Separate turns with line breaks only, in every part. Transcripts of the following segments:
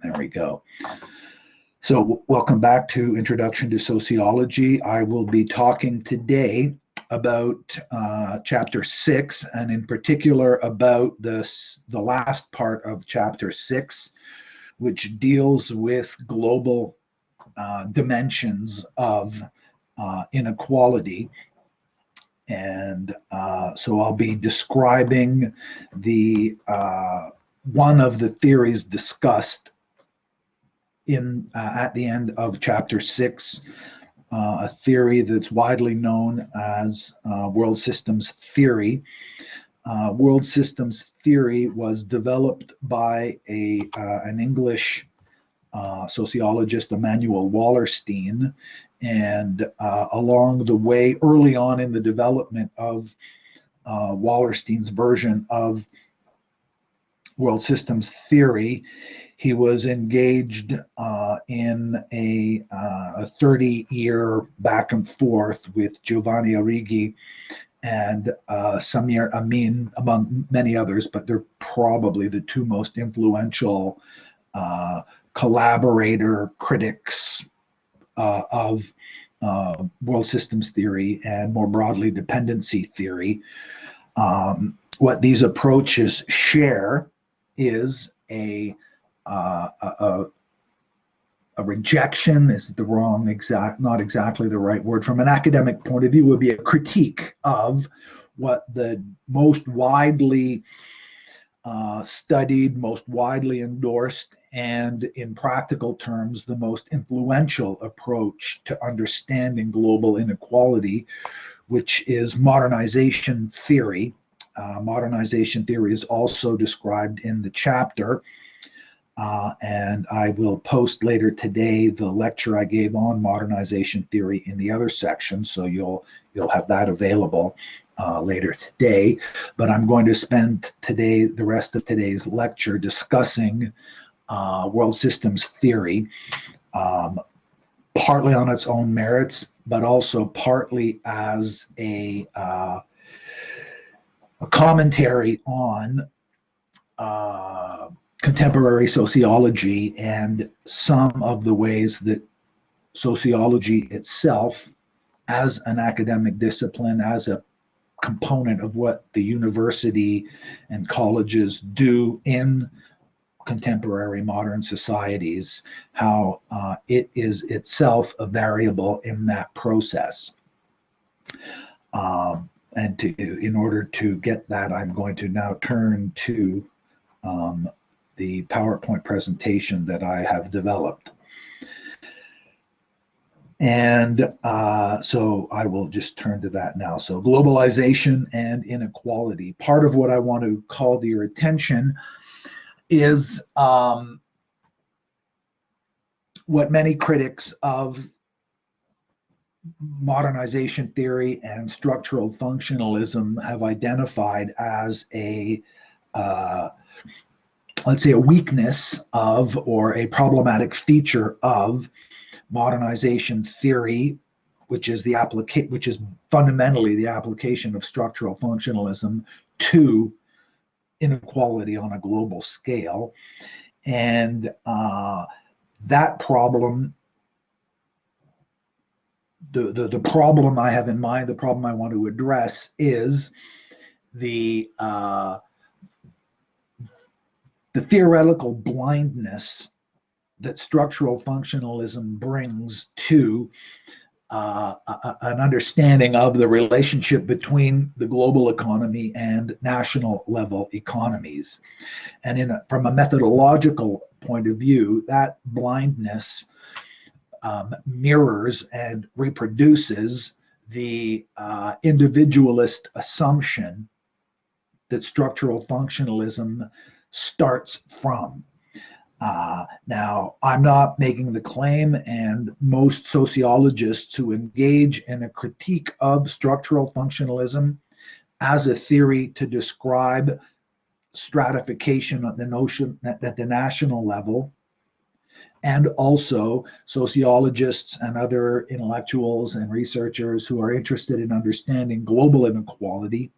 There we go. So welcome back to Introduction to Sociology. I will be talking today about Chapter 6, and in particular about the last part of Chapter 6, which deals with global dimensions of inequality. And so I'll be describing the one of the theories discussed in at the end of Chapter 6, a theory that's widely known as world systems theory. World systems theory was developed by an English sociologist, Emanuel Wallerstein, and along the way, early on in the development of Wallerstein's version of world systems theory, he was engaged in a 30-year back and forth with Giovanni Arrighi and Samir Amin, among many others, but they're probably the two most influential collaborator critics of world systems theory and more broadly dependency theory. What these approaches share is a rejection is not exactly the right word. From an academic point of view, would be a critique of what the most widely studied, most widely endorsed, and in practical terms, the most influential approach to understanding global inequality, which is modernization theory. Modernization theory is also described in the chapter, and I will post later today the lecture I gave on modernization theory in the other section, so you'll have that available later today. But I'm going to spend the rest of today's lecture discussing world systems theory, partly on its own merits, but also partly as a commentary on contemporary sociology and some of the ways that sociology itself, as an academic discipline, as a component of what the university and colleges do in contemporary modern societies, how it is itself a variable in that process. And in order to get that, I'm going to now turn to the PowerPoint presentation that I have developed. And so I will just turn to that now. So globalization and inequality. Part of what I want to call to your attention is what many critics of modernization theory and structural functionalism have identified as let's say a weakness of, or a problematic feature of, modernization theory, which is fundamentally the application of structural functionalism to inequality on a global scale. And that problem, the problem I have in mind, the problem I want to address, is the theoretical blindness that structural functionalism brings to an understanding of the relationship between the global economy and national level economies. And from a methodological point of view, that blindness mirrors and reproduces the individualist assumption that structural functionalism starts from. Now, I'm not making the claim, and most sociologists who engage in a critique of structural functionalism as a theory to describe stratification of the notion at the national level, and also sociologists and other intellectuals and researchers who are interested in understanding global inequality.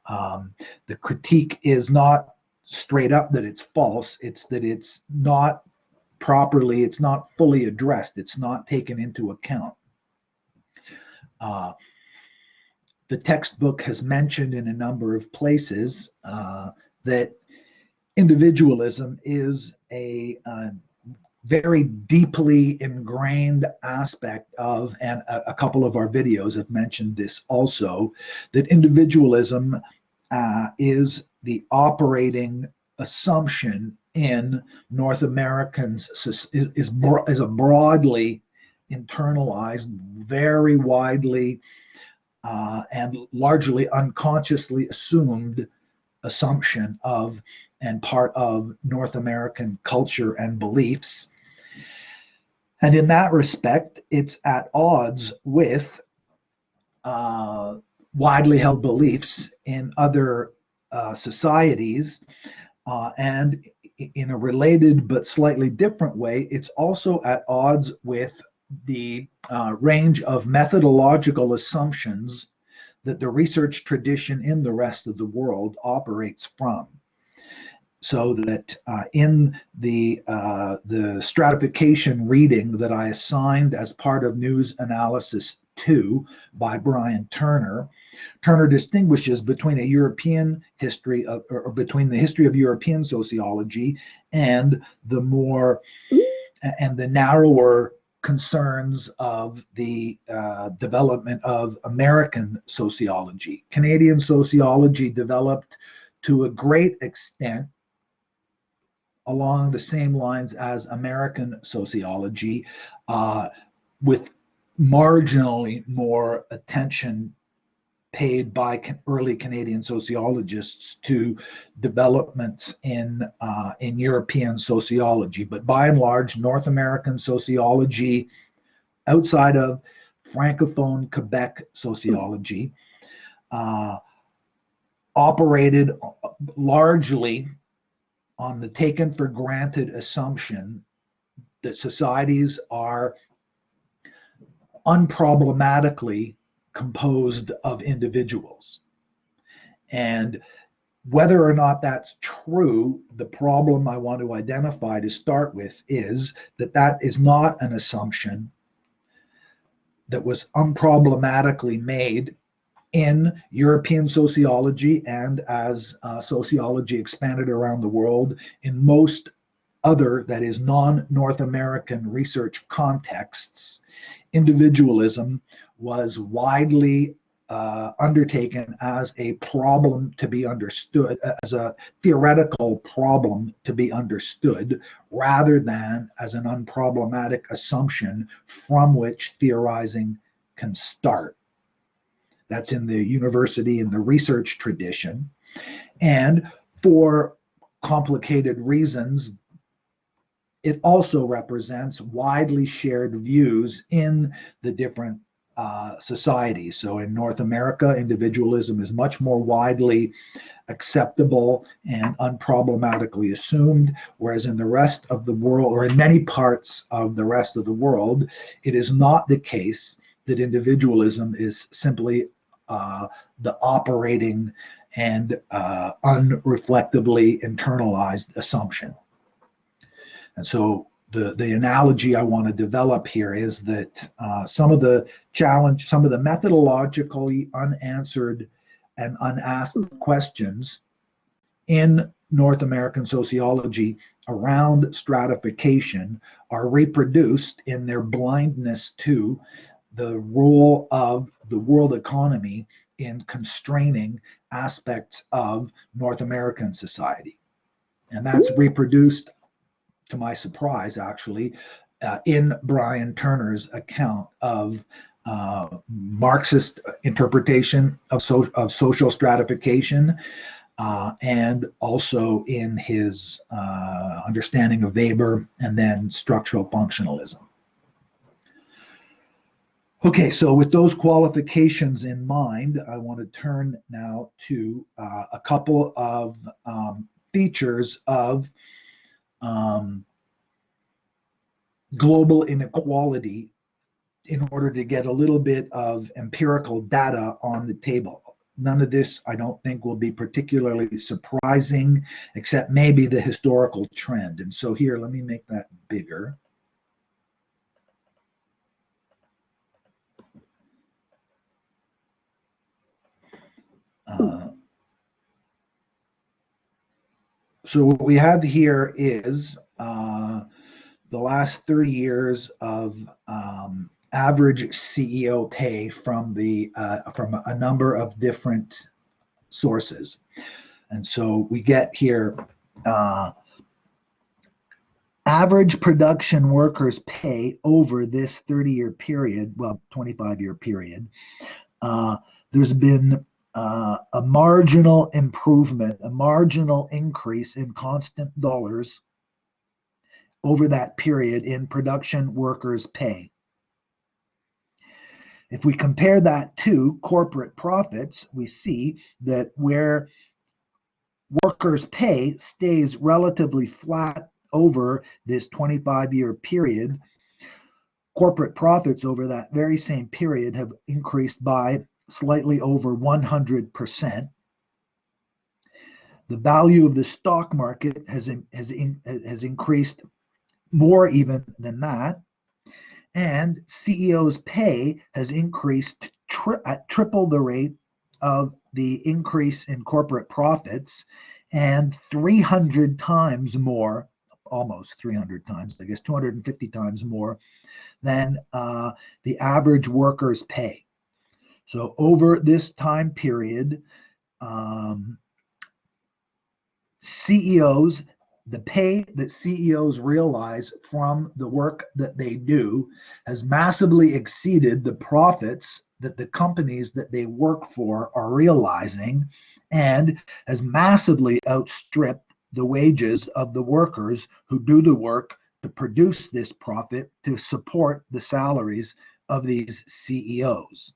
The critique is not straight up that it's false, it's that it's not properly, it's not fully addressed, it's not taken into account. The textbook has mentioned in a number of places that individualism is a very deeply ingrained aspect of, and a couple of our videos have mentioned this also, that individualism is the operating assumption in North Americans, is a broadly internalized, very widely and largely unconsciously assumed assumption of and part of North American culture and beliefs. And in that respect, it's at odds with widely held beliefs in other societies. And in a related but slightly different way, it's also at odds with the range of methodological assumptions that the research tradition in the rest of the world operates from. So that in the stratification reading that I assigned as part of News Analysis 2 by Brian Turner, Turner distinguishes between a European history or between the history of European sociology and the narrower concerns of the development of American sociology. Canadian sociology developed to a great extent along the same lines as American sociology, with marginally more attention paid by early Canadian sociologists to developments in European sociology. But by and large, North American sociology, outside of Francophone Quebec sociology, operated largely on the taken for granted assumption that societies are unproblematically composed of individuals. And whether or not that's true, the problem I want to identify to start with is that that is not an assumption that was unproblematically made in European sociology, and as sociology expanded around the world in most other, that is, non-North American research contexts. Individualism was widely undertaken as a problem to be understood, as a theoretical problem to be understood, rather than as an unproblematic assumption from which theorizing can start. That's in the university and the research tradition. And for complicated reasons, it also represents widely shared views in the different societies. So in North America, individualism is much more widely acceptable and unproblematically assumed, whereas in the rest of the world, or in many parts of the rest of the world, it is not the case that individualism is simply the operating and unreflectively internalized assumption. And so the analogy I want to develop here is that some of the methodologically unanswered and unasked questions in North American sociology around stratification are reproduced in their blindness to the role of the world economy in constraining aspects of North American society. And that's reproduced, to my surprise, actually, in Brian Turner's account of Marxist interpretation of social stratification, and also in his understanding of Weber and then structural functionalism. Okay, so with those qualifications in mind, I want to turn now to a couple of features of global inequality in order to get a little bit of empirical data on the table. None of this, I don't think, will be particularly surprising, except maybe the historical trend. And so here, let me make that bigger. So what we have here is the last 30 years of average CEO pay from a number of different sources. And so we get here average production workers' pay over this 30-year period, well, 25-year period. There's been a marginal improvement, a marginal increase in constant dollars over that period in production workers' pay. If we compare that to corporate profits, we see that where workers' pay stays relatively flat over this 25-year period, corporate profits over that very same period have increased by slightly over 100%. The value of the stock market has increased more even than that. And CEO's pay has increased at triple the rate of the increase in corporate profits, and 300 times more, almost 300 times, I guess 250 times more than the average worker's pay. So over this time period, CEOs, the pay that CEOs realize from the work that they do has massively exceeded the profits that the companies that they work for are realizing, and has massively outstripped the wages of the workers who do the work to produce this profit to support the salaries of these CEOs.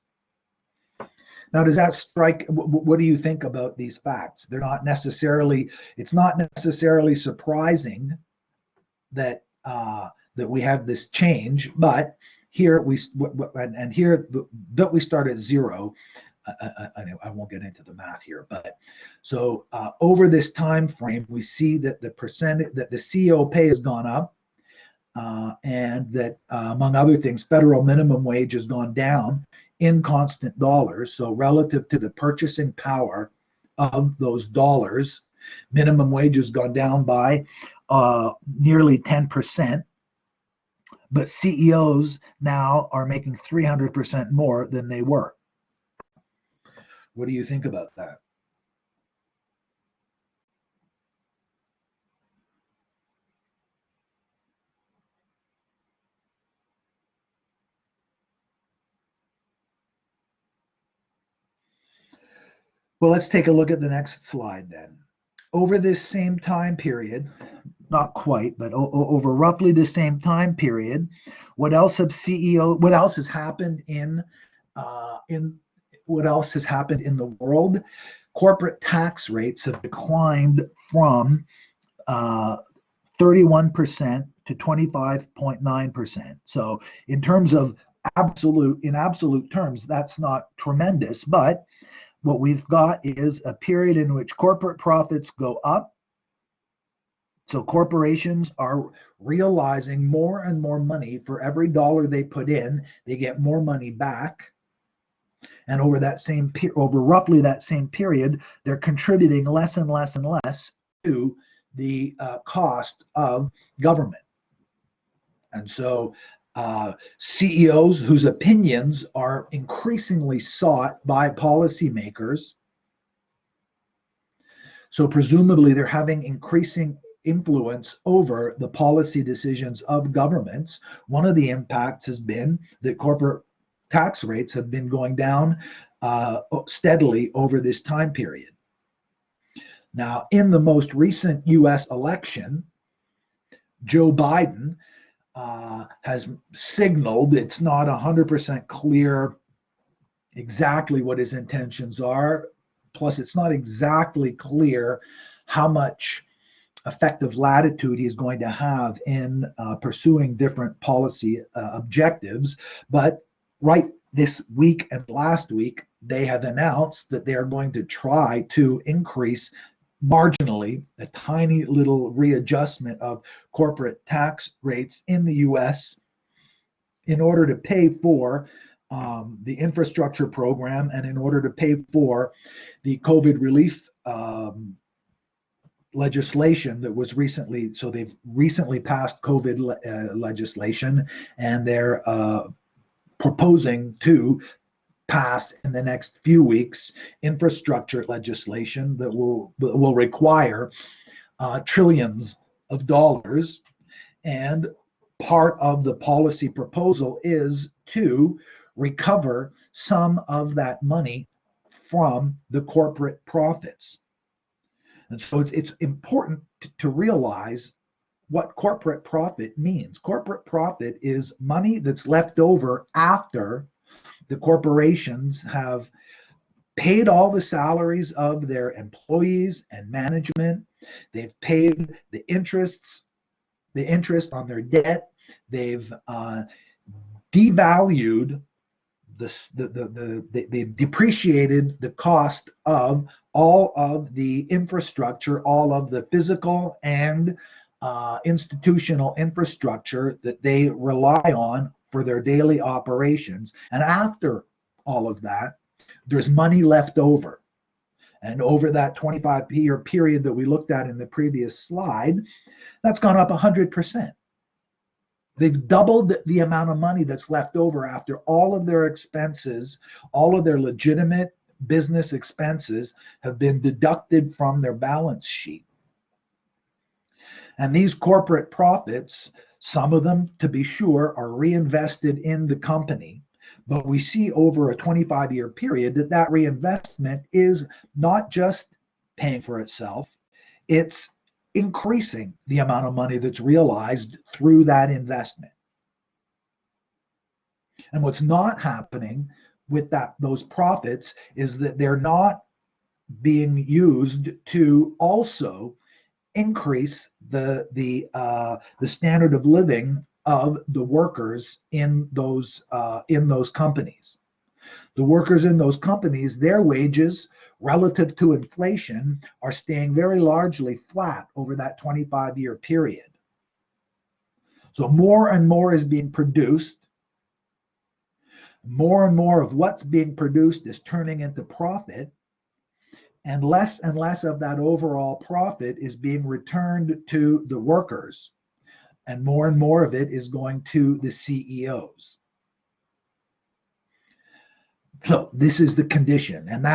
Now, does that strike? What do you think about these facts? They're not necessarily. It's not necessarily surprising that that we have this change, but here we start at zero. I won't get into the math here, but so over this time frame, we see that the percentage that the CEO pay has gone up, and that among other things, federal minimum wage has gone down in constant dollars. So relative to the purchasing power of those dollars, minimum wage has gone down by nearly 10%. But CEOs now are making 300% more than they were. What do you think about that? Well, let's take a look at the next slide then. Over this same time period, not quite, but over roughly the same time period, what else has happened in the world? Corporate tax rates have declined from 31% to 25.9%. So in terms of absolute terms, that's not tremendous, but what we've got is a period in which corporate profits go up. So corporations are realizing more and more money for every dollar they put in. They get more money back. And over roughly that same period, they're contributing less and less and less to the cost of government. And so CEOs whose opinions are increasingly sought by policymakers, so presumably they're having increasing influence over the policy decisions of governments. One of the impacts has been that corporate tax rates have been going down steadily over this time period. Now, in the most recent US election, Joe Biden has signaled, it's not 100% clear exactly what his intentions are. Plus, it's not exactly clear how much effective latitude he's going to have in pursuing different policy objectives. But right this week and last week, they have announced that they are going to try to increase marginally a tiny little readjustment of corporate tax rates in the US in order to pay for the infrastructure program and in order to pay for the COVID relief legislation that was recently, so they've recently passed COVID legislation, and they're proposing to pass in the next few weeks infrastructure legislation that will require trillions of dollars. And part of the policy proposal is to recover some of that money from the corporate profits. And so it's important to realize what corporate profit means. Corporate profit is money that's left over after the corporations have paid all the salaries of their employees and management. They've paid the interest on their debt. They've devalued they've depreciated the cost of all of the infrastructure, all of the physical and institutional infrastructure that they rely on for their daily operations. And after all of that, there's money left over. And over that 25-year period that we looked at in the previous slide, that's gone up 100%. They've doubled the amount of money that's left over after all of their expenses, all of their legitimate business expenses have been deducted from their balance sheet. And these corporate profits, some of them, to be sure, are reinvested in the company. But we see over a 25-year period that reinvestment is not just paying for itself, it's increasing the amount of money that's realized through that investment. And what's not happening with those profits is that they're not being used to also increase the standard of living of the workers in those companies. The workers in those companies, their wages relative to inflation are staying very largely flat over that 25-year period. So more and more is being produced. More and more of what's being produced is turning into profit, and less of that overall profit is being returned to the workers, and more of it is going to the CEOs. So this is the condition, and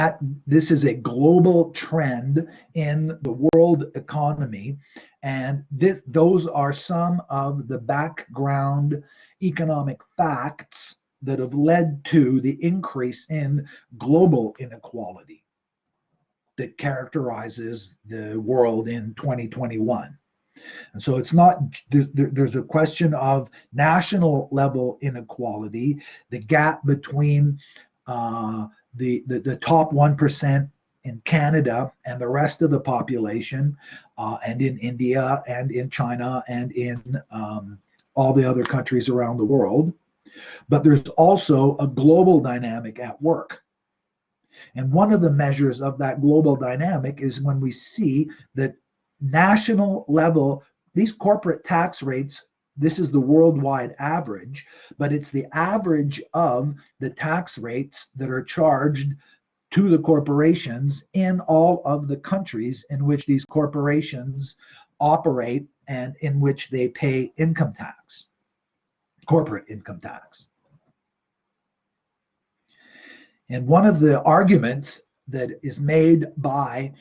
this is a global trend in the world economy, and those are some of the background economic facts that have led to the increase in global inequality that characterizes the world in 2021. And so it's not, there's a question of national level inequality, the gap between the top 1% in Canada and the rest of the population, and in India and in China and in all the other countries around the world. But there's also a global dynamic at work. And one of the measures of that global dynamic is when we see that national level, these corporate tax rates, this is the worldwide average, but it's the average of the tax rates that are charged to the corporations in all of the countries in which these corporations operate and in which they pay income tax, corporate income tax. And one of the arguments that is made by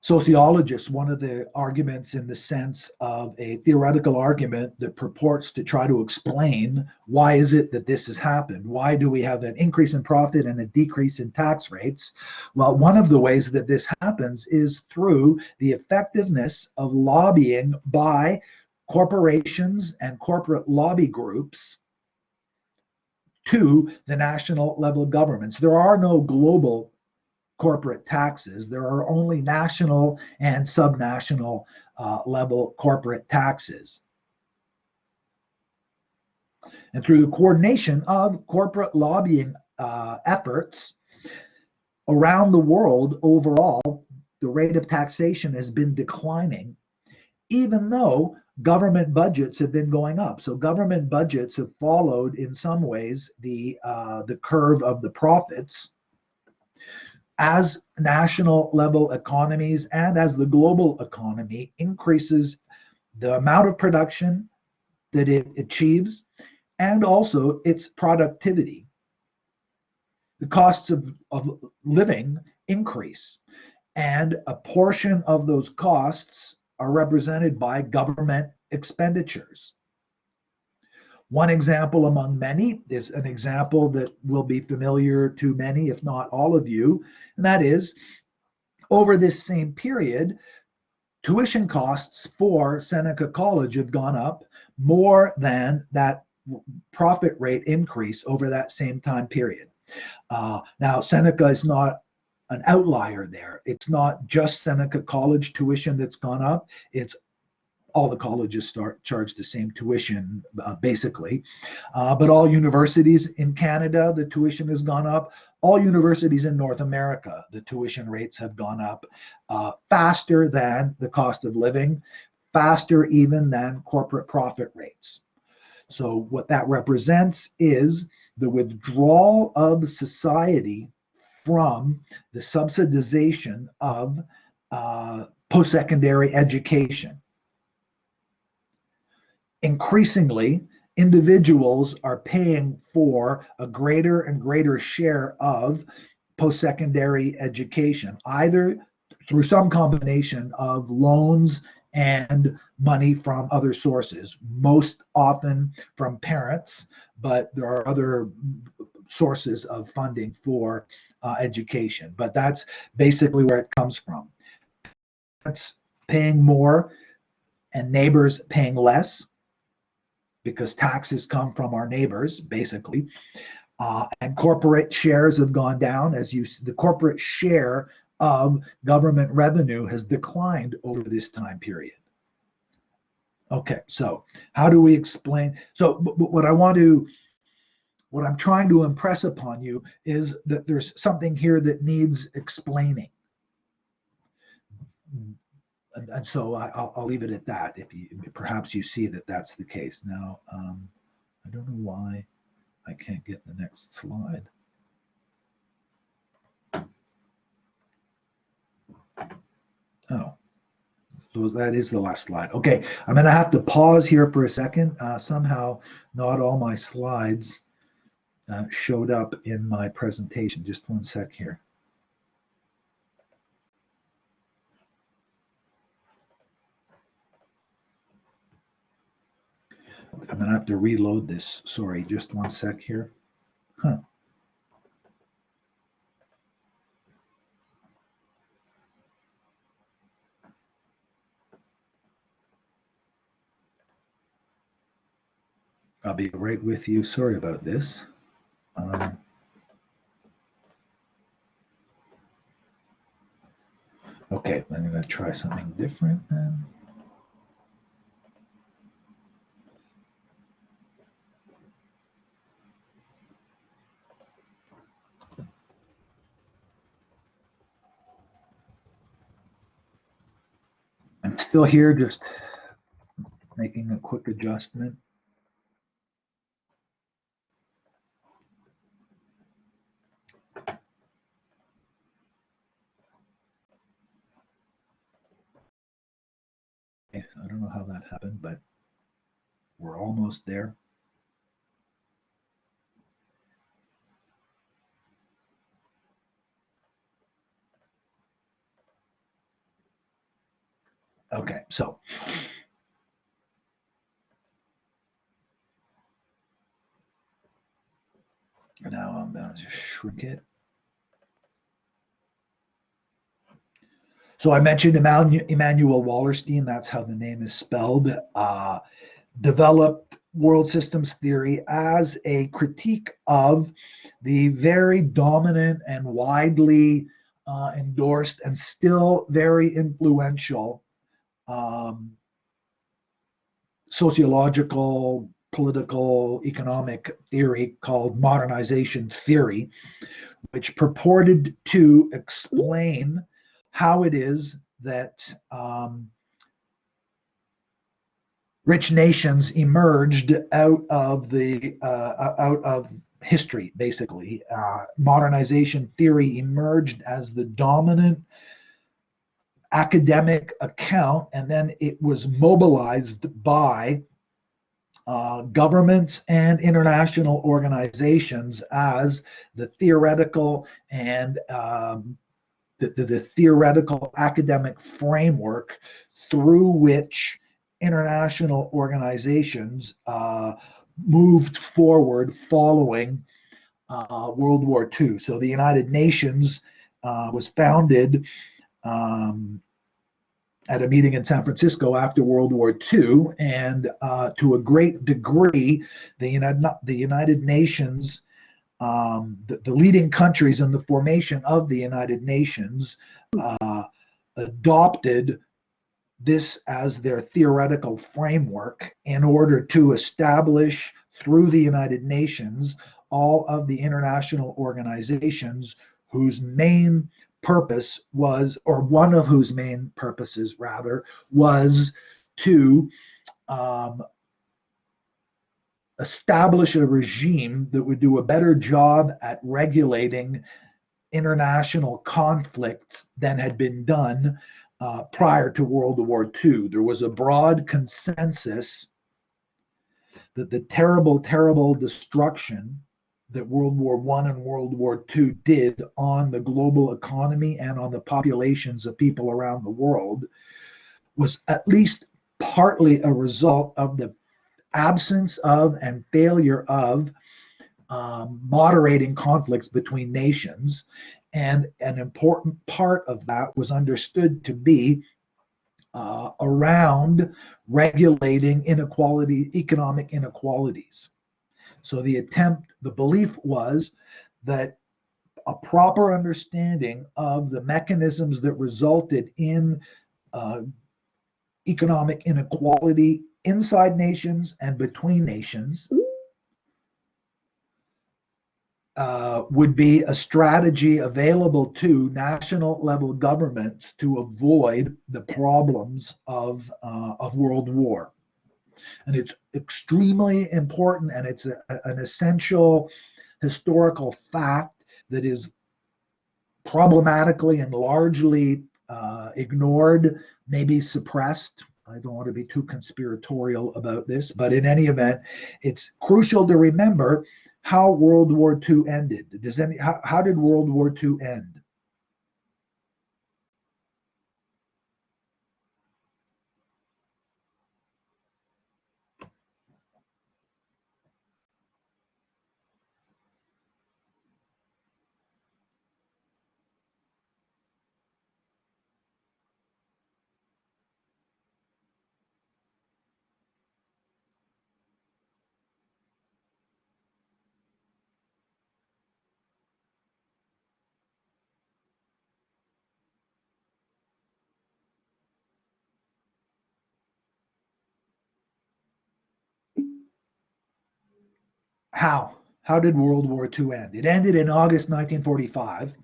sociologists, one of the arguments in the sense of a theoretical argument that purports to try to explain why is it that this has happened? Why do we have an increase in profit and a decrease in tax rates? Well, one of the ways that this happens is through the effectiveness of lobbying by corporations and corporate lobby groups to the national level governments. There are no global corporate taxes. There are only national and subnational level corporate taxes. And through the coordination of corporate lobbying efforts, around the world overall, the rate of taxation has been declining, even though government budgets have been going up. So government budgets have followed, in some ways, the curve of the profits. As national level economies and as the global economy increases the amount of production that it achieves and also its productivity, the costs of living increase, and a portion of those costs are represented by government expenditures. One example among many is an example that will be familiar to many, if not all of you, and that is, over this same period, tuition costs for Seneca College have gone up more than that profit rate increase over that same time period. Now, Seneca is not an outlier there. It's not just Seneca College tuition that's gone up. It's all the colleges charge the same tuition, basically. But all universities in Canada, the tuition has gone up. All universities in North America, the tuition rates have gone up faster than the cost of living, faster even than corporate profit rates. So what that represents is the withdrawal of society from the subsidization of post-secondary education. Increasingly, individuals are paying for a greater and greater share of post-secondary education, either through some combination of loans and money from other sources, most often from parents, but there are other sources of funding for education. But that's basically where it comes from. Parents paying more and neighbors paying less, because taxes come from our neighbors, basically. And corporate shares have gone down. The corporate share of government revenue has declined over this time period. Okay, so how do we explain? So what I'm trying to impress upon you is that there's something here that needs explaining. And so I'll leave it at that. Perhaps you see that that's the case. Now, I don't know why I can't get the next slide. Oh, so that is the last slide. Okay, I'm going to have to pause here for a second. Somehow, not all my slides showed up in my presentation. Just one sec here. I'm going to have to reload this. Sorry, just one sec here. Huh. I'll be right with you. Sorry about this. Okay, I'm going to try something different then. I'm still here, just making a quick adjustment. Okay, so I don't know how that happened, but we're almost there. Okay, so now I'm going to just shrink it. So I mentioned Immanuel Wallerstein, that's how the name is spelled, developed world systems theory as a critique of the very dominant and widely endorsed and still very influential sociological political economic theory called modernization theory, which purported to explain how it is that rich nations emerged out of history. Basically, modernization theory emerged as the dominant academic account, and then it was mobilized by governments and international organizations as the theoretical and the theoretical academic framework through which international organizations moved forward following World War II. So the United Nations was founded at a meeting in San Francisco after World War II, and to a great degree, the United Nations, the leading countries in the formation of the United Nations adopted this as their theoretical framework in order to establish through the United Nations all of the international organizations whose main purpose was, or one of whose main purposes rather, was to establish a regime that would do a better job at regulating international conflicts than had been done prior to World War II. There was a broad consensus that the terrible, terrible destruction that World War I and World War II did on the global economy and on the populations of people around the world was at least partly a result of the absence of and failure of moderating conflicts between nations. And an important part of that was understood to be around regulating inequality, economic inequalities. So the belief was that a proper understanding of the mechanisms that resulted in economic inequality inside nations and between nations would be a strategy available to national level governments to avoid the problems of world war. And it's extremely important, and it's an essential historical fact that is problematically and largely ignored, maybe suppressed. I don't want to be too conspiratorial about this, but in any event, it's crucial to remember how World War II ended. How did World War II end? How? How did World War II end? It ended in August 1945.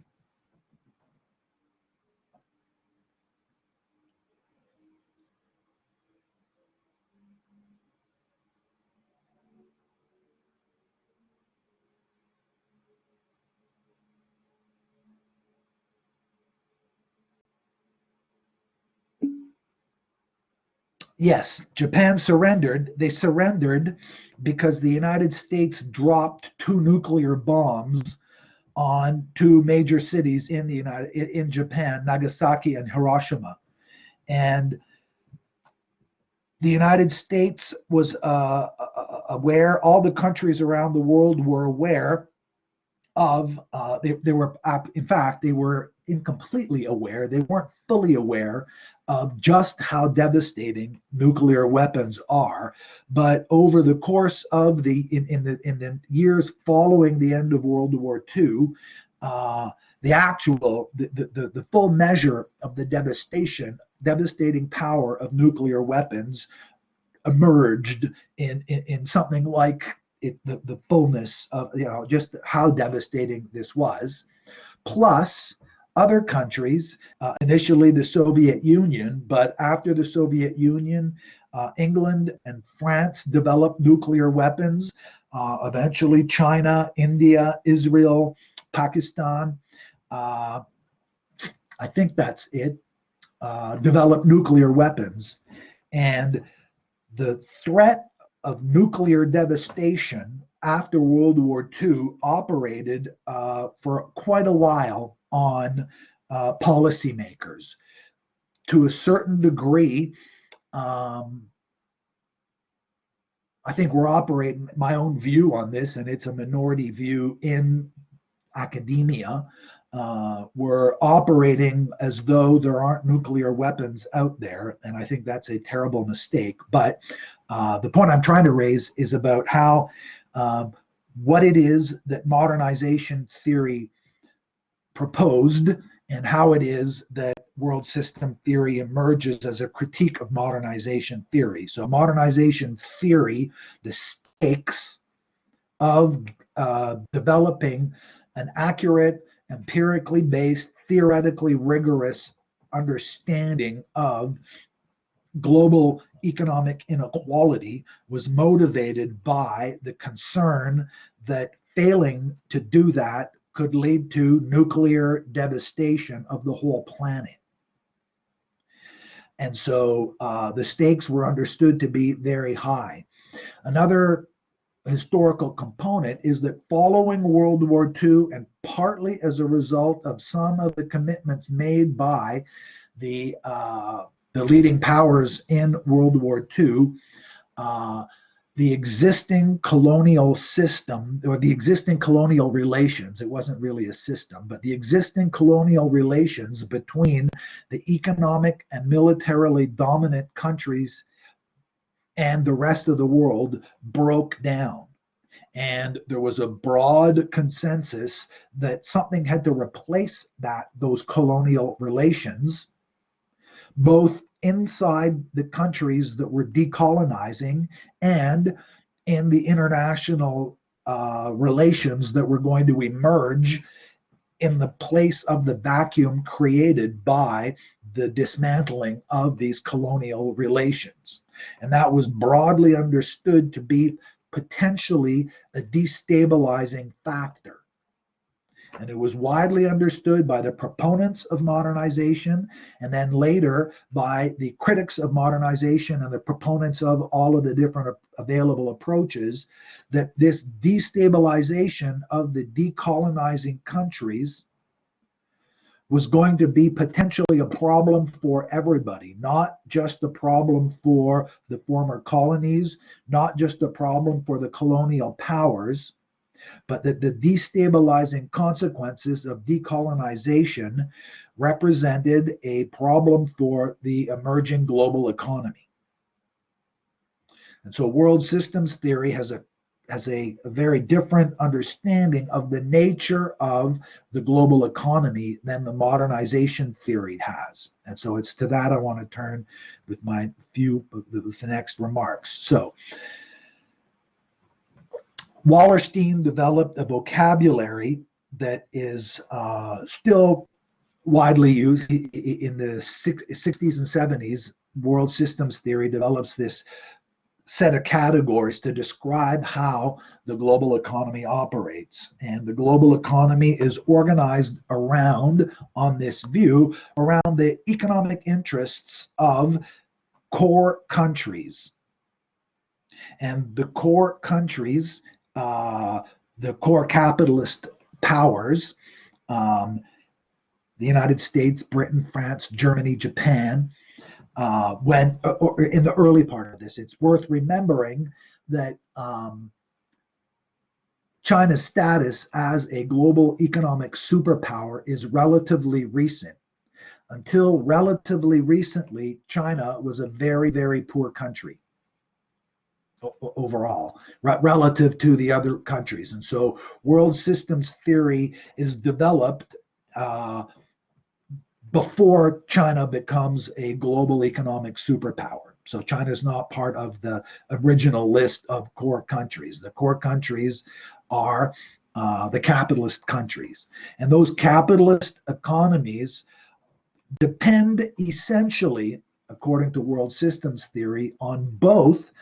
Yes, Japan surrendered. They surrendered because the United States dropped 2 nuclear bombs on 2 major cities in Japan, Nagasaki and Hiroshima. And the United States was aware, all the countries around the world were aware of, they were, in fact, they were incompletely aware, they weren't fully aware of just how devastating nuclear weapons are. But over the course of in the years following the end of World War II, the full measure of the devastating power of nuclear weapons emerged in something like the fullness of, just how devastating this was, plus other countries, initially the Soviet Union, but after the Soviet Union, England and France developed nuclear weapons. Eventually, China, India, Israel, Pakistan, I think that's it, developed nuclear weapons. And the threat of nuclear devastation after World War II operated for quite a while on policymakers. To a certain degree, I think we're operating, my own view on this, and it's a minority view in academia, we're operating as though there aren't nuclear weapons out there, and I think that's a terrible mistake. But the point I'm trying to raise is about how what it is that modernization theory proposed and how it is that world system theory emerges as a critique of modernization theory. So modernization theory, the stakes of developing an accurate, empirically based, theoretically rigorous understanding of global economic inequality was motivated by the concern that failing to do that could lead to nuclear devastation of the whole planet. And so the stakes were understood to be very high. Another historical component is that following World War II, and partly as a result of some of the commitments made by the leading powers in World War II, the existing colonial system, or the existing colonial relations, it wasn't really a system, but the existing colonial relations between the economic and militarily dominant countries and the rest of the world broke down. And there was a broad consensus that something had to replace those colonial relations, both inside the countries that were decolonizing and in the international relations that were going to emerge in the place of the vacuum created by the dismantling of these colonial relations. And that was broadly understood to be potentially a destabilizing factor. And it was widely understood by the proponents of modernization, and then later by the critics of modernization and the proponents of all of the different available approaches, that this destabilization of the decolonizing countries was going to be potentially a problem for everybody, not just a problem for the former colonies, not just a problem for the colonial powers, but that the destabilizing consequences of decolonization represented a problem for the emerging global economy. And so world systems theory has a very different understanding of the nature of the global economy than the modernization theory has. And so it's to that I want to turn with my with the next remarks. So Wallerstein developed a vocabulary that is still widely used in the 60s and 70s. World systems theory develops this set of categories to describe how the global economy operates. And the global economy is organized around, on this view, around the economic interests of core countries. And the core countries, the core capitalist powers, the United States, Britain, France, Germany, Japan, when or in the early part of this, it's worth remembering that China's status as a global economic superpower is relatively recent. Until relatively recently, China was a very, very poor country overall, relative to the other countries. And so world systems theory is developed before China becomes a global economic superpower. So China is not part of the original list of core countries. The core countries are the capitalist countries. And those capitalist economies depend essentially, according to world systems theory, on both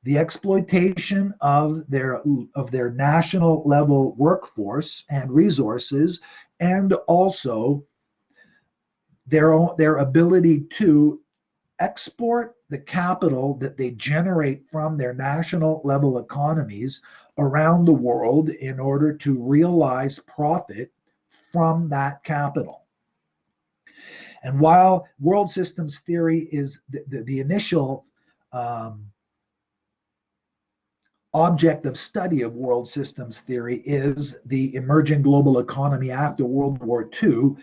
the exploitation of their national level workforce and resources, and also their ability to export the capital that they generate from their national level economies around the world in order to realize profit from that capital. And while world systems theory is the initial object of study of world systems theory is the emerging global economy after World War II,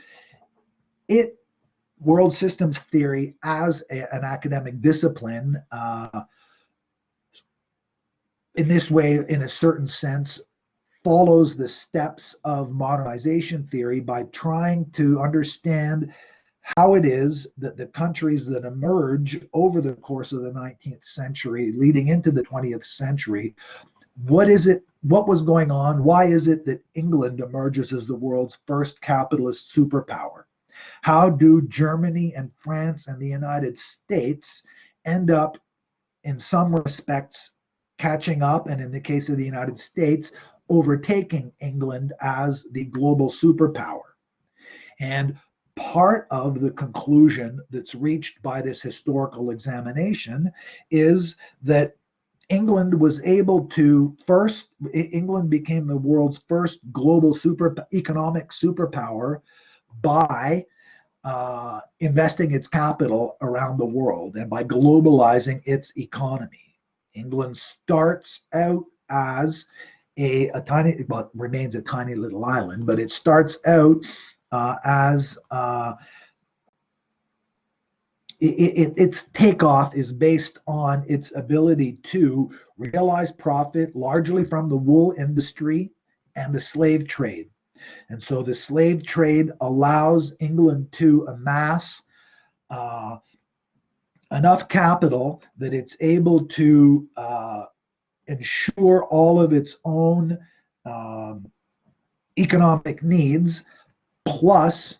world systems theory as an academic discipline, in this way, in a certain sense, follows the steps of modernization theory by trying to understand how it is that the countries that emerge over the course of the 19th century, leading into the 20th century, what was going on? Why is it that England emerges as the world's first capitalist superpower? How do Germany and France and the United States end up, in some respects, catching up, and in the case of the United States, overtaking England as the global superpower? And part of the conclusion that's reached by this historical examination is that England became the world's first global economic superpower by investing its capital around the world and by globalizing its economy. England starts out as remains a tiny little island, but it starts out as its takeoff is based on its ability to realize profit largely from the wool industry and the slave trade. And so the slave trade allows England to amass enough capital that it's able to ensure all of its own economic needs, plus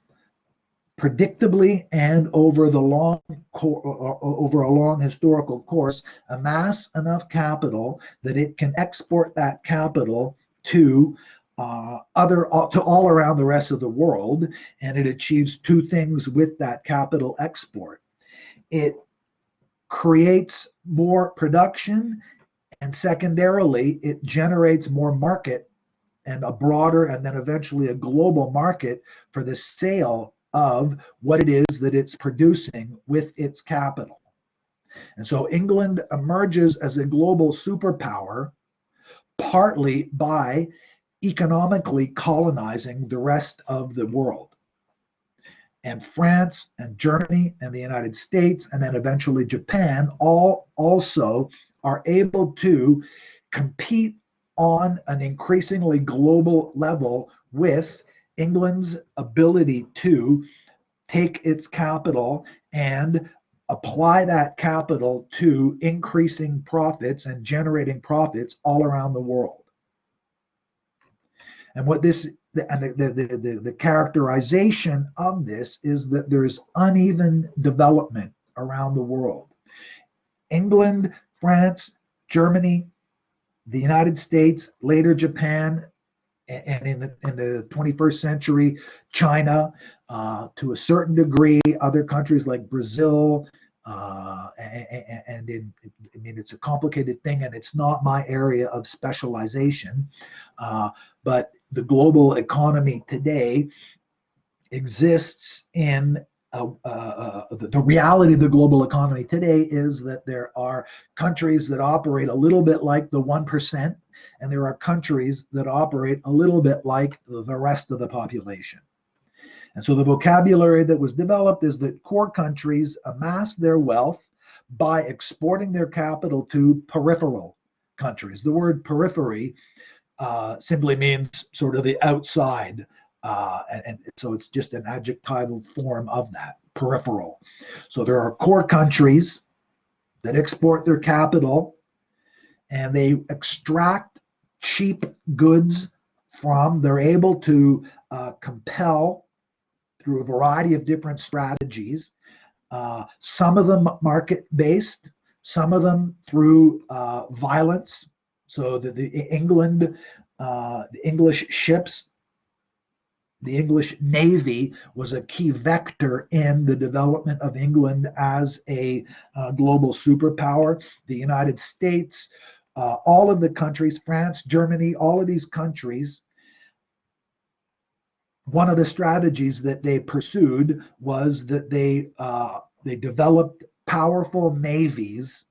predictably and over a long historical course, amass enough capital that it can export that capital to all around the rest of the world, and it achieves two things with that capital export. It creates more production, and secondarily, it generates more market and a broader and then eventually a global market for the sale of what it is that it's producing with its capital. And so England emerges as a global superpower partly by economically colonizing the rest of the world. And France and Germany and the United States and then eventually Japan all also are able to compete on an increasingly global level with England's ability to take its capital and apply that capital to increasing profits and generating profits all around the world. And what the characterization of this is that there's uneven development around the world. England, France, Germany, the United States, later Japan, and in the 21st century, China, to a certain degree, other countries like Brazil, it's a complicated thing, and it's not my area of specialization, but the global economy today exists in the reality of the global economy today is that there are countries that operate a little bit like the 1%, and there are countries that operate a little bit like the rest of the population. And so the vocabulary that was developed is that core countries amass their wealth by exporting their capital to peripheral countries. The word periphery simply means sort of the outside. And so it's just an adjectival form of that, peripheral. So there are core countries that export their capital, and they extract cheap goods from. They're able to compel through a variety of different strategies, some of them market-based, some of them through violence. So the English ships, the English Navy was a key vector in the development of England as a global superpower. The United States, all of the countries, France, Germany, all of these countries, one of the strategies that they pursued was that they developed powerful navies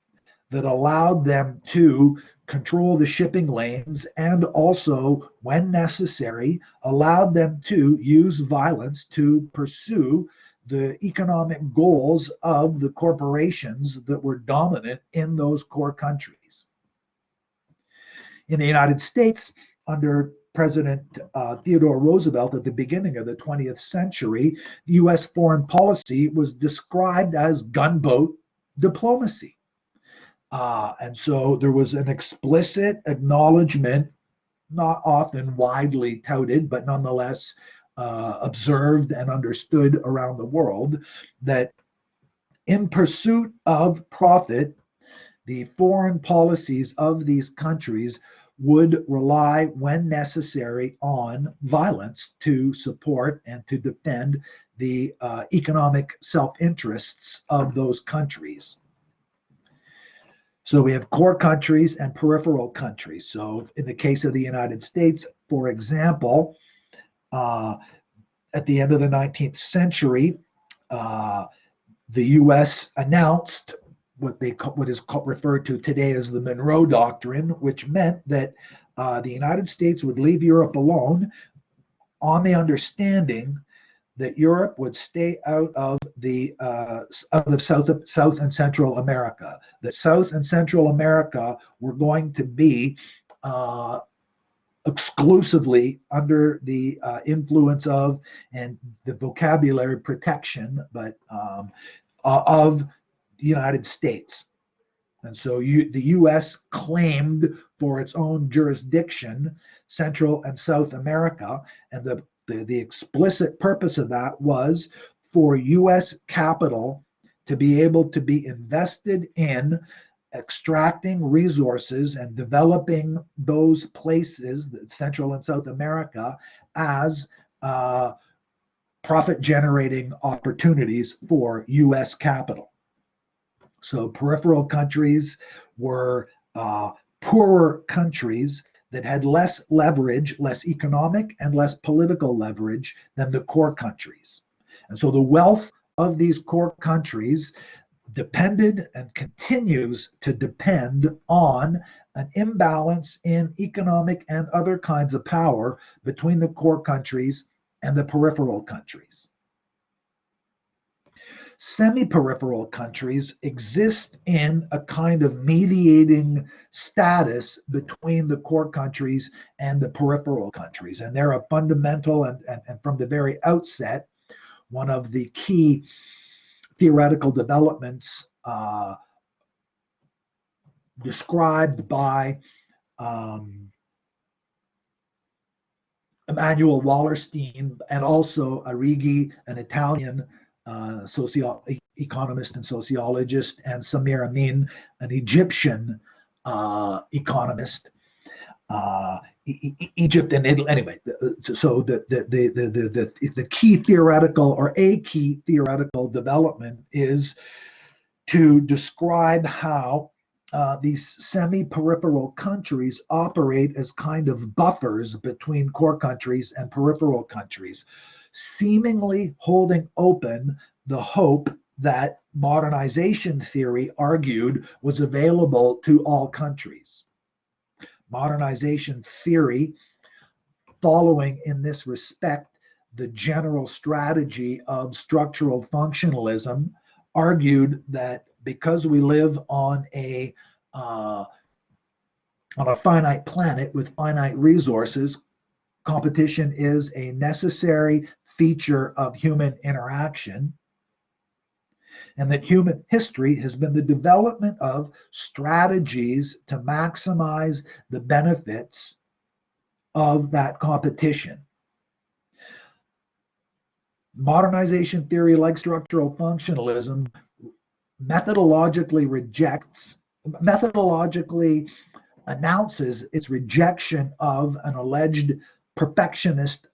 that allowed them to control the shipping lanes, and also, when necessary, allowed them to use violence to pursue the economic goals of the corporations that were dominant in those core countries. In the United States, under President Theodore Roosevelt at the beginning of the 20th century, the US foreign policy was described as gunboat diplomacy. And so there was an explicit acknowledgement, not often widely touted, but nonetheless observed and understood around the world, that in pursuit of profit, the foreign policies of these countries would rely, when necessary, on violence to support and to defend the economic self-interests of those countries. So we have core countries and peripheral countries. So in the case of the United States, for example, at the end of the 19th century, the U.S. announced what is referred to today as the Monroe Doctrine, which meant that the United States would leave Europe alone on the understanding that Europe would stay out of South and Central America. That South and Central America were going to be exclusively under the influence of, and the vocabulary protection, but of the United States. And so the U.S. claimed for its own jurisdiction Central and South America, and the explicit purpose of that was for U.S. capital to be able to be invested in extracting resources and developing those places, Central and South America, as profit-generating opportunities for U.S. capital. So peripheral countries were poorer countries that had less leverage, less economic and less political leverage than the core countries. And so the wealth of these core countries depended and continues to depend on an imbalance in economic and other kinds of power between the core countries and the peripheral countries. Semi-peripheral countries exist in a kind of mediating status between the core countries and the peripheral countries. And they're a fundamental and from the very outset, one of the key theoretical developments described by Emanuel Wallerstein, and also Arrighi, an Italian economist and sociologist, and Samir Amin, an Egyptian economist. Egypt and Italy. Anyway, so the key theoretical, or a key theoretical development, is to describe how these semi-peripheral countries operate as kind of buffers between core countries and peripheral countries, seemingly holding open the hope that modernization theory argued was available to all countries. Modernization theory, following in this respect the general strategy of structural functionalism, argued that because we live on a finite planet with finite resources, competition is a necessary feature of human interaction. and that human history has been the development of strategies to maximize the benefits of that competition. Modernization theory, like structural functionalism, methodologically announces its rejection of an alleged perfectionist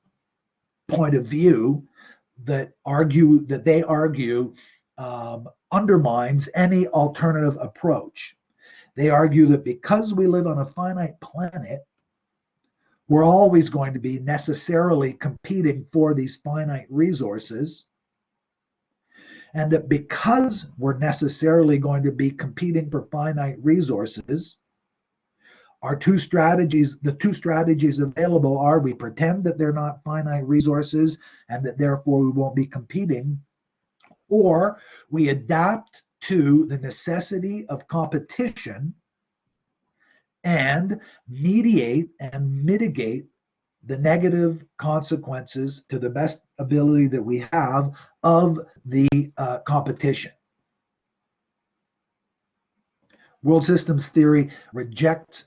point of view that they argue undermines any alternative approach. They argue that because we live on a finite planet, we're always going to be necessarily competing for these finite resources, and that because we're necessarily going to be competing for finite resources, the two strategies available are: we pretend that they're not finite resources and that therefore we won't be competing, or we adapt to the necessity of competition and mediate and mitigate the negative consequences to the best ability that we have of the competition. World systems theory rejects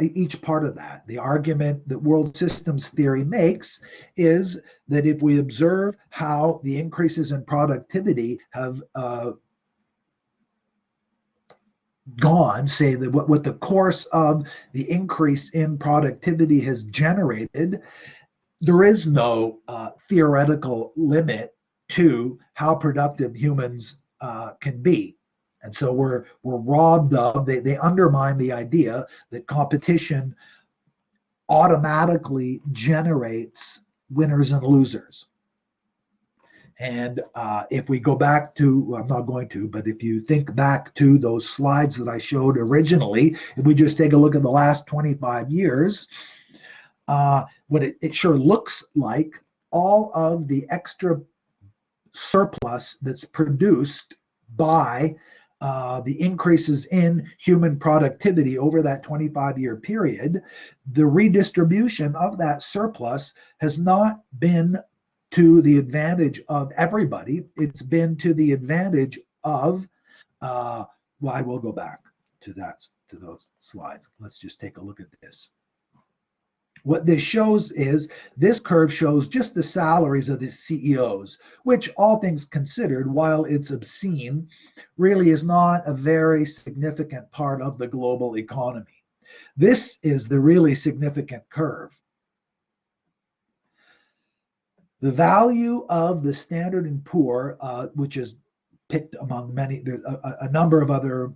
each part of that. The argument that world systems theory makes is that if we observe how the increases in productivity have gone, say that what the course of the increase in productivity has generated, there is no theoretical limit to how productive humans can be. And so we're robbed of, they undermine the idea that competition automatically generates winners and losers. And if we go back to, well, I'm not going to, but if you think back to those slides that I showed originally, if we just take a look at the last 25 years, what it sure looks like, all of the extra surplus that's produced by the increases in human productivity over that 25-year period, the redistribution of that surplus has not been to the advantage of everybody. It's been to the advantage of, well, I will go back to those slides. Let's just take a look at this. What this shows is, this curve shows just the salaries of the CEOs, which, all things considered, while it's obscene, really is not a very significant part of the global economy. This is the really significant curve. The value of the Standard & Poor, which is picked among many, there's a number of other,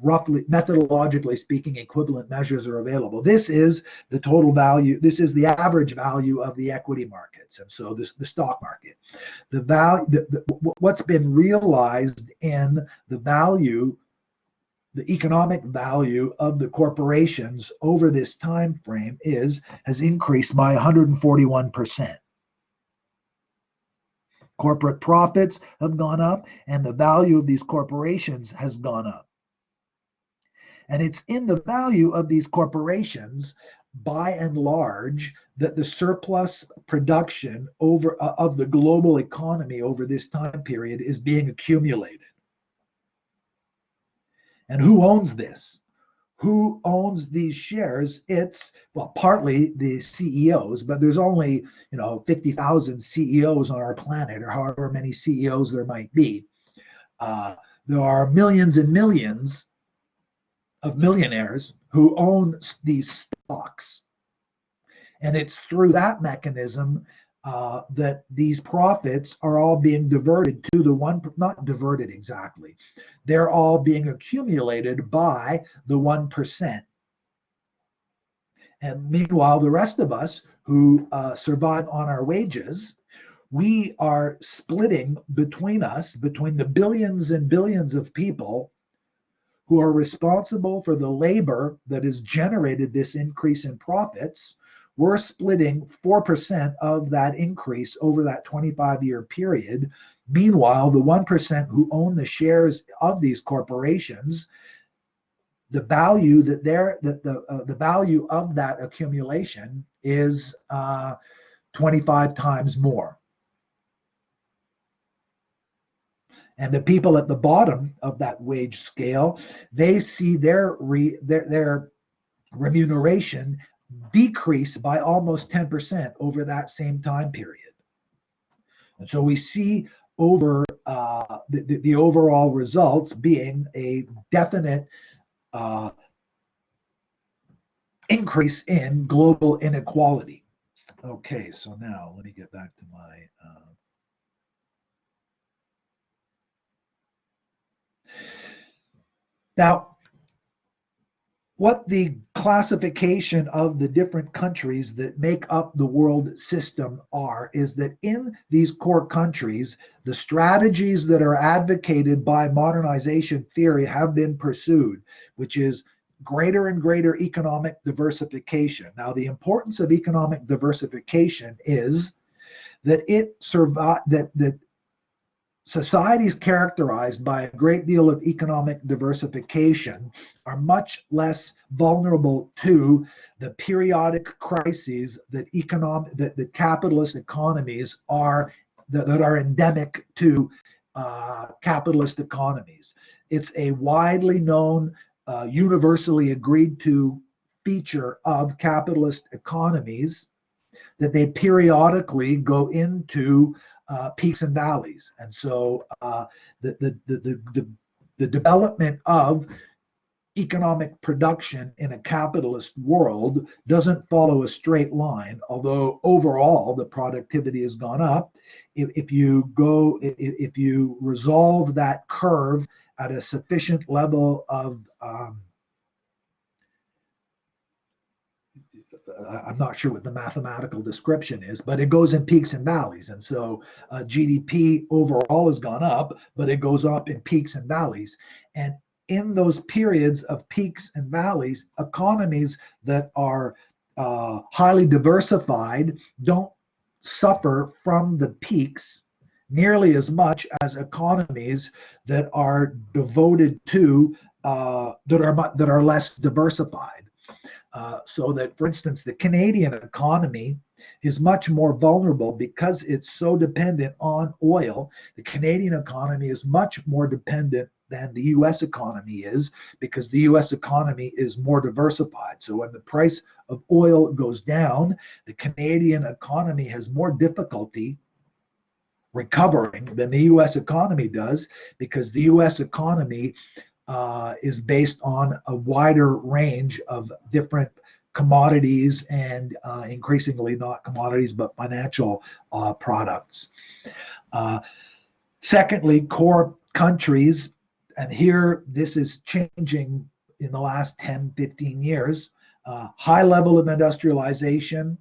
roughly, methodologically speaking, equivalent measures are available. This is the total value, this is the average value of the equity markets, and so this, the stock market. The value, what's been realized in the value, the economic value of the corporations over this time frame has increased by 141%. Corporate profits have gone up, and the value of these corporations has gone up. And it's in the value of these corporations, by and large, that the surplus production of the global economy over this time period is being accumulated. And who owns this? Who owns these shares? It's, well, partly the CEOs, but there's only 50,000 CEOs on our planet, or however many CEOs there might be. There are millions and millions of millionaires who own these stocks, and it's through that mechanism that these profits are all being diverted to the one, not diverted exactly, they're all being accumulated by the 1%. And meanwhile, the rest of us who survive on our wages, we are splitting between the billions and billions of people who are responsible for the labor that has generated this increase in profits. We're splitting 4% of that increase over that 25-year period. Meanwhile, the 1% who own the shares of these corporations, the value that the value of that accumulation is 25 times more. And the people at the bottom of that wage scale, they see their remuneration decrease by almost 10% over that same time period. And so we see over the overall results being a definite increase in global inequality. Okay, so now let me get back to my now, what the classification of the different countries that make up the world system are is that in these core countries, the strategies that are advocated by modernization theory have been pursued, which is greater and greater economic diversification. Now, the importance of economic diversification is that that societies characterized by a great deal of economic diversification are much less vulnerable to the periodic crises that the capitalist economies are that are endemic to capitalist economies. It's a widely known, universally agreed to feature of capitalist economies that they periodically go into peaks and valleys. And so the development of economic production in a capitalist world doesn't follow a straight line, although overall the productivity has gone up. If you resolve that curve at a sufficient level of I'm not sure what the mathematical description is, but it goes in peaks and valleys. And so GDP overall has gone up, but it goes up in peaks and valleys. And in those periods of peaks and valleys, economies that are highly diversified don't suffer from the peaks nearly as much as economies that are devoted to that are less diversified. So that, for instance, the Canadian economy is much more vulnerable because it's so dependent on oil. The Canadian economy is much more dependent than the US economy is because the US economy is more diversified. So when the price of oil goes down, the Canadian economy has more difficulty recovering than the US economy does because the US economy is based on a wider range of different commodities and increasingly not commodities, but financial products. Secondly, core countries, and here this is changing in the last 10, 15 years, high level of industrialization.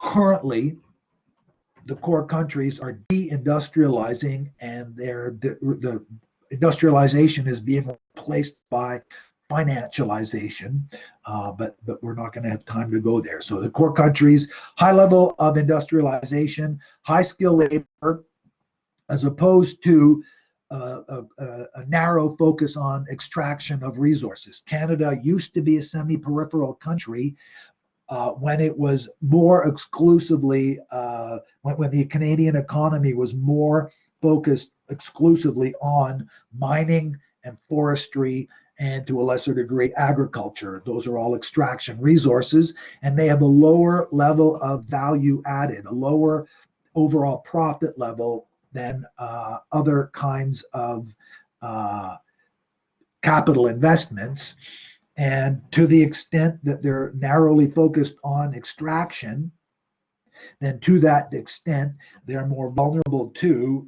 Currently, the core countries are deindustrializing and the industrialization is being replaced by financialization, but we're not going to have time to go there. So the core countries, high level of industrialization, high skilled labor, as opposed to a narrow focus on extraction of resources. Canada used to be a semi-peripheral country when it was more exclusively, when the Canadian economy was more focused exclusively on mining and forestry and to a lesser degree agriculture. Those are all extraction resources, and they have a lower level of value added, a lower overall profit level than other kinds of capital investments. And to the extent that they're narrowly focused on extraction, then to that extent, they're more vulnerable to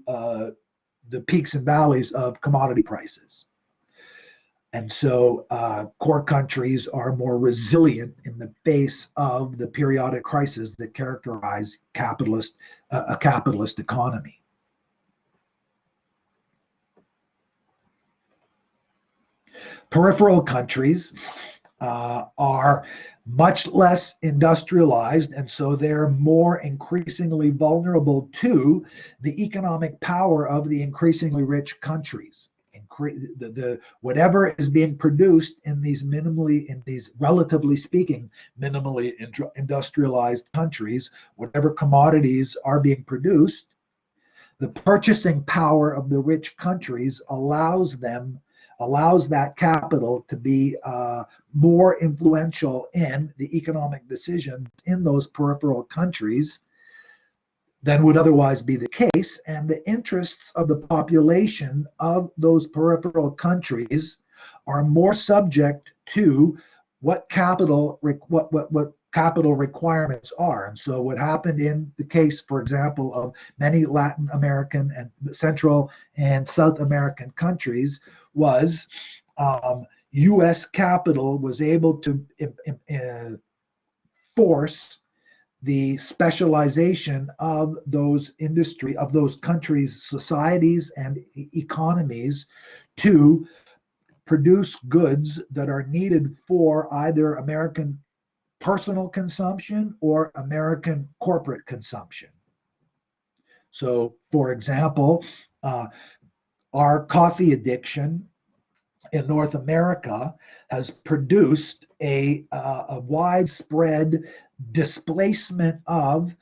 the peaks and valleys of commodity prices. And so core countries are more resilient in the face of the periodic crises that characterize a capitalist economy. Peripheral countries are much less industrialized, and so they're more increasingly vulnerable to the economic power of the increasingly rich countries. Whatever is being produced in these relatively speaking, minimally industrialized countries, whatever commodities are being produced, the purchasing power of the rich countries allows that capital to be more influential in the economic decisions in those peripheral countries than would otherwise be the case. And the interests of the population of those peripheral countries are more subject to what capital requirements are. And so what happened in the case, for example, of many Latin American and Central and South American countries was U.S. capital was able to force the specialization of those countries' societies and economies to produce goods that are needed for either American personal consumption or American corporate consumption. So, for example, our coffee addiction in North America has produced a widespread displacement of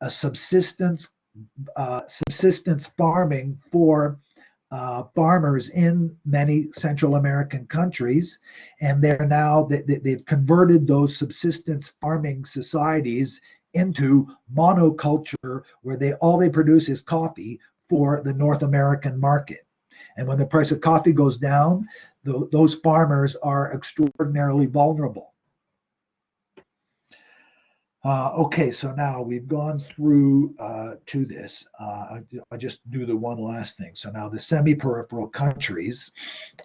a subsistence farming for farmers in many Central American countries, and they've converted those subsistence farming societies into monoculture, where all they produce is coffee for the North American market. And when the price of coffee goes down, those farmers are extraordinarily vulnerable. Okay, so now we've gone through to this. I just do the one last thing. So now the semi-peripheral countries,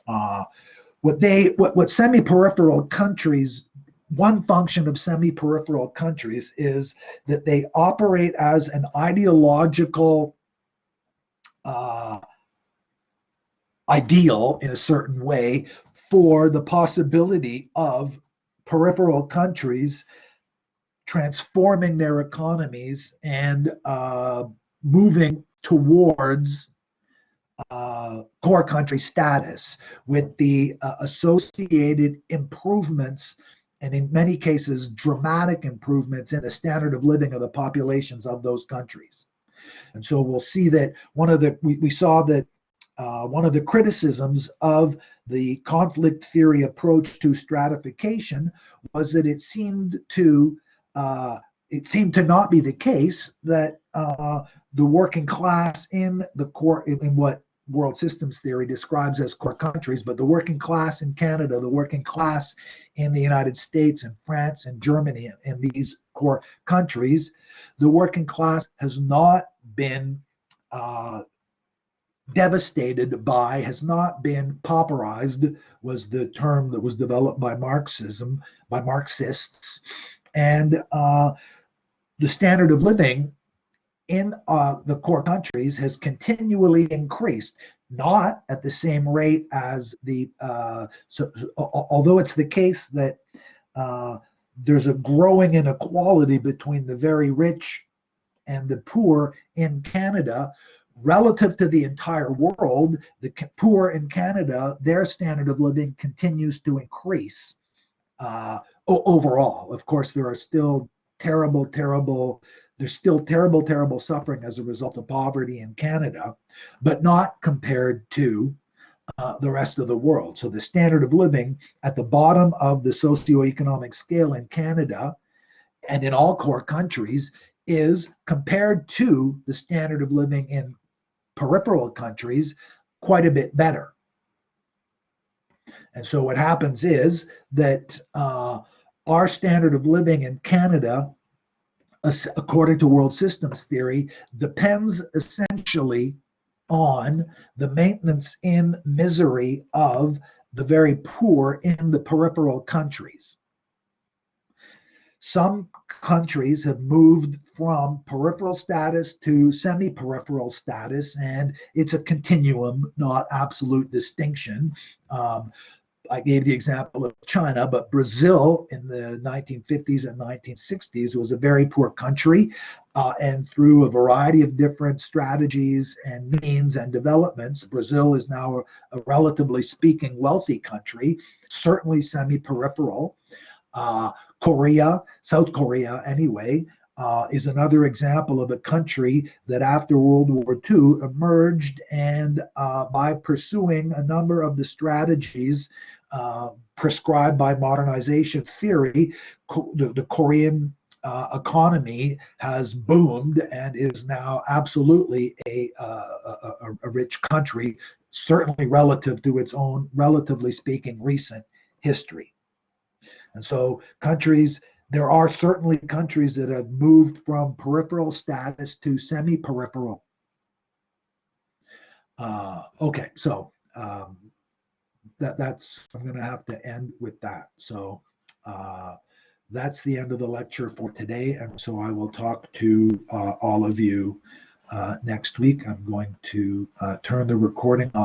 what semi-peripheral countries, one function of semi-peripheral countries is that they operate as an ideological ideal in a certain way for the possibility of peripheral countries transforming their economies and moving towards core country status with the associated improvements, and in many cases dramatic improvements in the standard of living of the populations of those countries. And so we'll see that we saw that one of the criticisms of the conflict theory approach to stratification was that it seemed to not be the case that the working class in what world systems theory describes as core countries, but the working class in Canada, the working class in the United States and France and Germany and these core countries, the working class has not been devastated by, has not been pauperized, was the term that was developed by Marxists. And the standard of living in the core countries has continually increased, not at the same rate as although it's the case that there's a growing inequality between the very rich and the poor in Canada. Relative to the entire world, the poor in Canada, their standard of living continues to increase overall. Of course, there's still terrible suffering as a result of poverty in Canada, but not compared to the rest of the world. So the standard of living at the bottom of the socioeconomic scale in Canada and in all core countries is, compared to the standard of living in peripheral countries, quite a bit better. And so what happens is that our standard of living in Canada, according to world systems theory, depends essentially on the maintenance in misery of the very poor in the peripheral countries. Some countries have moved from peripheral status to semi-peripheral status, and it's a continuum, not absolute distinction. I gave the example of China, but Brazil in the 1950s and 1960s was a very poor country, and through a variety of different strategies and means and developments, Brazil is now a relatively speaking wealthy country, certainly semi-peripheral. South Korea anyway, is another example of a country that after World War II emerged and by pursuing a number of the strategies prescribed by modernization theory, the Korean economy has boomed and is now absolutely a rich country, certainly relative to its own, relatively speaking, recent history. And so there are certainly countries that have moved from peripheral status to semi-peripheral. Okay, so that's I'm going to have to end with that. So that's the end of the lecture for today, and so I will talk to all of you next week. I'm going to turn the recording off.